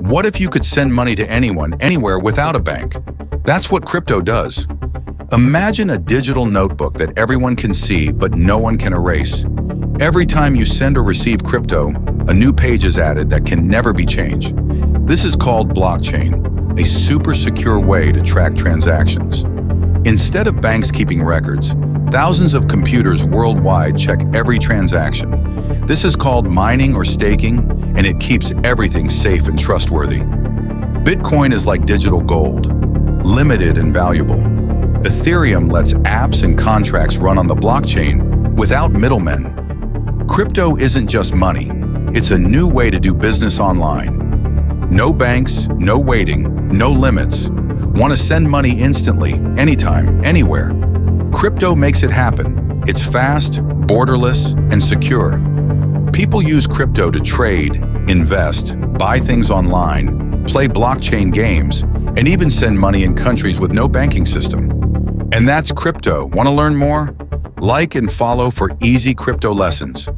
What if you could send money to anyone, anywhere without a bank? That's what crypto does. Imagine a digital notebook that everyone can see but no one can erase. Every time you send or receive crypto, a new page is added that can never be changed. This is called blockchain, a super secure way to track transactions. Instead of banks keeping records, thousands of computers worldwide check every transaction. This is called mining or staking, and it keeps everything safe and trustworthy. Bitcoin is like digital gold, limited and valuable. Ethereum lets apps and contracts run on the blockchain without middlemen. Crypto isn't just money, it's a new way to do business online. No banks, no waiting, no limits. Want to send money instantly, anytime, anywhere? Crypto makes it happen. It's fast, borderless, and secure. People use crypto to trade, invest, buy things online, play blockchain games, and even send money in countries with no banking system. And that's crypto. Want to learn more? Like and follow for easy crypto lessons.